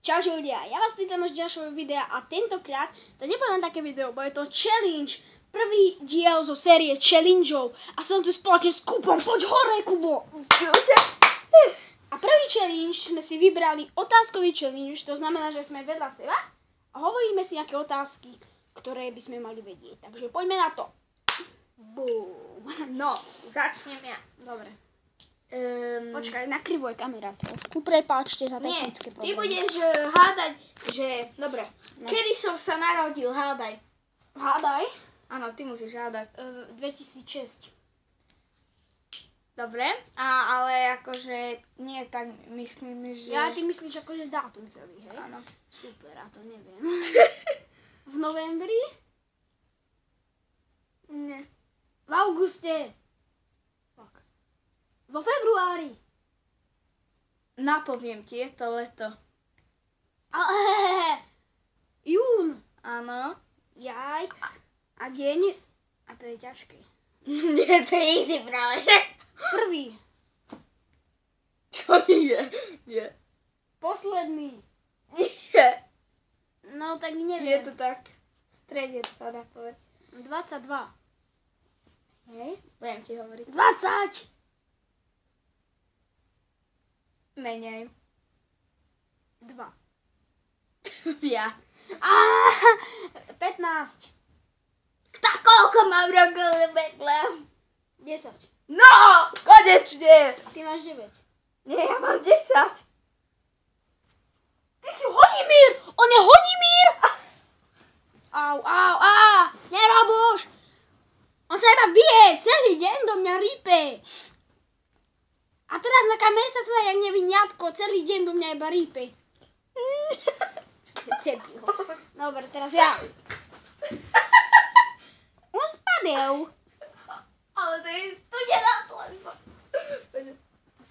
Čaute ľudia, ja vás vítam z ďalšieho videa a tentokrát to nebude len také video, bo je to challenge. Prvý diel zo série challengeov a som tu spoločne s Kubom. Poď hore, Kubo! A prvý challenge sme si vybrali otázkový challenge, to znamená, že sme vedľa seba a hovoríme si nejaké otázky, ktoré by sme mali vedieť. Takže poďme na to. Boom. No, začnem ja. Dobre. Počkaj, nakrivo je kamera. Prepáčte za Nie, technické ty problémy. budeš hádať, že... Dobre, No. kedy som sa narodil, hádaj. Hádaj. Áno, ty musíš hádať. 2006. Dobre, ale akože nie tak myslím, že... Ja, ty myslíš akože dátum celý, hej? Áno. Super, a to neviem. V novembri? Nie. V auguste? Fuck. Vo februári? Napoviem ti, je to leto. Jún. Áno. Jaj. A deň? A to je ťažké. Nie, to je easy práve. Prvý. Čo nie? Nie. Posledný. Nie. No tak Je neviem. to tak. V strede sa dá povedať. 22. Hej? Budem ti hovoriť. 20. Menej. 2. Viac. 15. Tak koľko mám rokov, Bekle? 10. No, konečne. Ty máš 9. Nie, ja mám 10. Ty si Honimír! On je Honimír! Au, nerob už! On sa iba bije, celý deň do mňa rípe. A teraz na kamere sa tvoje jak neviniatko, celý deň do mňa iba rípe. Cepi ho. Dobre, teraz ja. On spadel. Ale to je studená dlažba.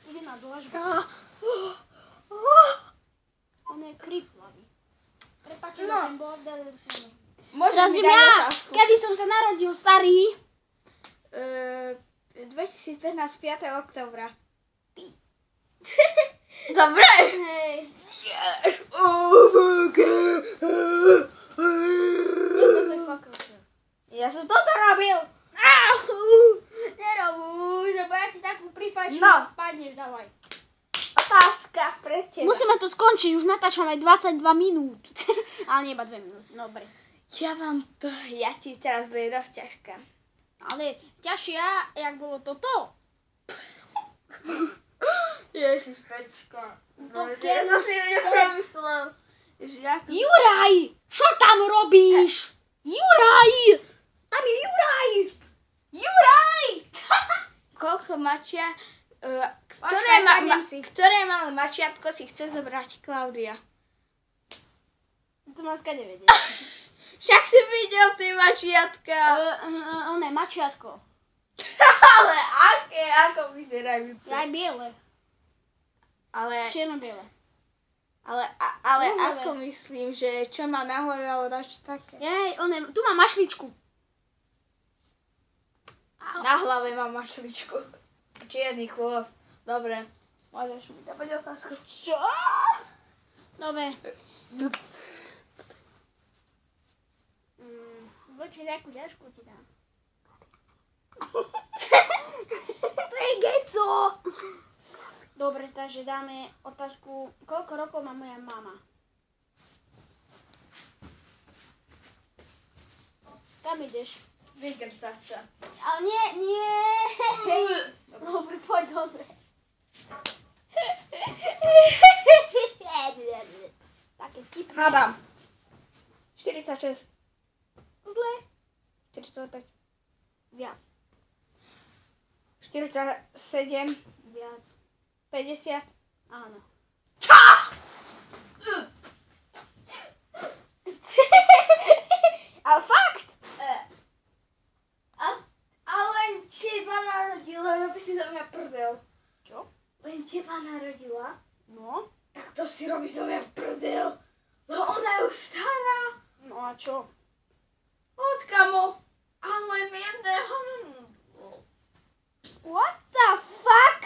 Studená dlažba. On je kriplavý. Prepáčte za ten bordel. Môžeš Teraz mi idem dať ja. otázku. Kedy som sa narodil, starý? 2015, 5. októbra. Dobre. Hej. Yes. Ja som toto robil. Nerob už, lebo ja ti takú prifajčím, No. spadneš, dávaj. Otázka pre teba. Musíme to skončiť, už natáčame 22 minút. Ale nie iba 2 minúty, dobre. Ja ti teraz bude dosť ťažká. Ale ťažšia, jak bolo toto. Ježiš, Pečko. To Ja keď som si nepremyslel. Juraj, čo tam robíš? Juraj! Tam je Juraj! Juraj! Koľko mačia... Počkaj, sadnem si. Ktoré malé mačiatko si chce zobrať Klaudia? To nás kade vedieť. Však si videl tie mačiatka. On je mačiatko. Ale aké? Ako vyzerajú Je aj biele. Ale Čierno-biele. Rúžové. Rúžové. Ako myslím, že čo má na hlave alebo dačo také? Jej, tu má mašličku. Na hlave má mašličku. Čierny chvost. Dobre. Môžeš mi dávať otázku. Čo? Dobre. Počkaj, nejakú ťažkú ti dám. To je geco! Dobre, takže dáme otázku, koľko rokov má moja mama? Kam ideš? Vygrcať sa. Ale nie. Dobre, poď dobre. Také vtipné. Hádam. 46. Zle. 45. Viac. 47. Viac. 50. Áno. Ale fakt? A len teba narodila, aby si zo mňa prdel. Čo? Len teba narodila? No. Tak to si robí zo mňa prdel. No ona je už stará. No a čo? Od kamo? Ale v jedného. What the fuck?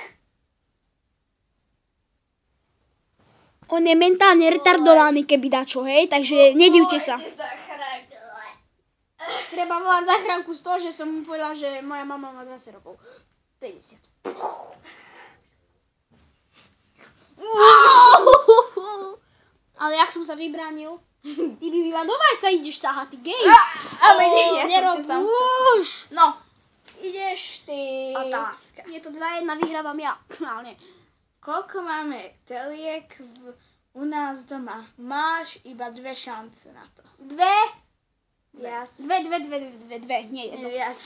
On je mentálne retardovaný, keby dačo, hej, takže nedivte sa. Treba volať záchranku z toho, že som mu povedal, že moja mama má 20 rokov. 50. Ale jak som sa vybránil? Ty by ma do vajca ideš sahať, ty gej. Ale nie, ja som nerob si tam už. No, Ideš ty. otázka. Je to 2-1, vyhrávam ja. Ale nie. Koľko máme teliek u nás doma? Máš iba 2 šance na to. Dve. Viac. Dve. Nie jedno. Viac.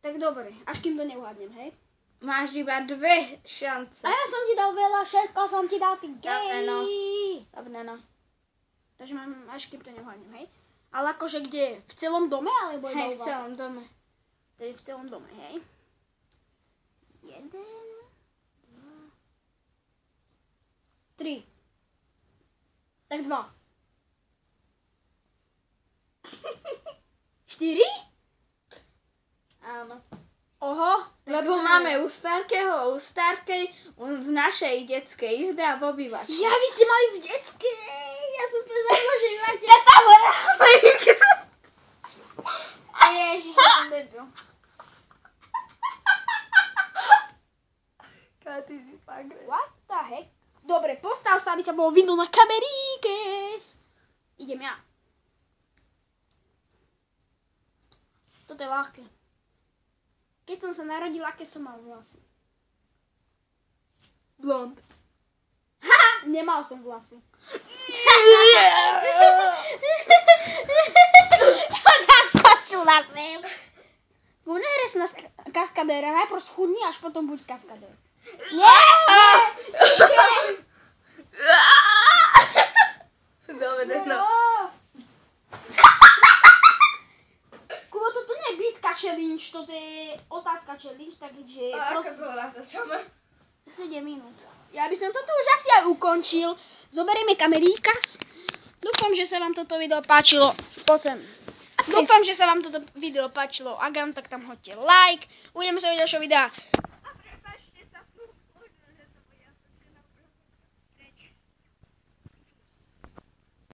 Tak dobre, až kým to neuhádnem, hej? Máš iba 2 šance. A ja som ti dal veľa, všetko som ti dal, ty gej. Dobre, no. Dobre, no. Takže mám až kým to neuhádnem, hej? Ale akože kde? V celom dome, alebo iba u Hej, v vás? celom dome. To je v celom dome, hej? 1, 2, 3. Tak 2. 4? Áno. Oho. Lebo máme u starkej v našej detskej izbe a v obývačke. Ja, vy ste mali v detskej. Ja som prezadla, že vy máte... Ježiš, ja som debil. What the heck? Dobre, postav sa, aby ťa bolo vidno na kameríkes. Idem ja. Toto je ľahké. Keď som sa narodila, aké som mal vlasy? Blond. Ha! Nemal som vlasy. Zaskočil na zem. Nehre sa na kaskadéra. Najprv schudni, až potom buď kaskadér. Nie! Dobre, no. Kubo, toto nie je bitka challenge, toto je otázka challenge, takže prosím. bola to, čo má? 7 minút. Ja by som toto už asi aj ukončil. Zoberieme kameríkas. Dúfam, že sa vám toto video páčilo. Poď sem. Dúfam, že sa vám toto video páčilo. Ak vám, tak tam hoďte like. Uvidíme sa v ďalšieho videa.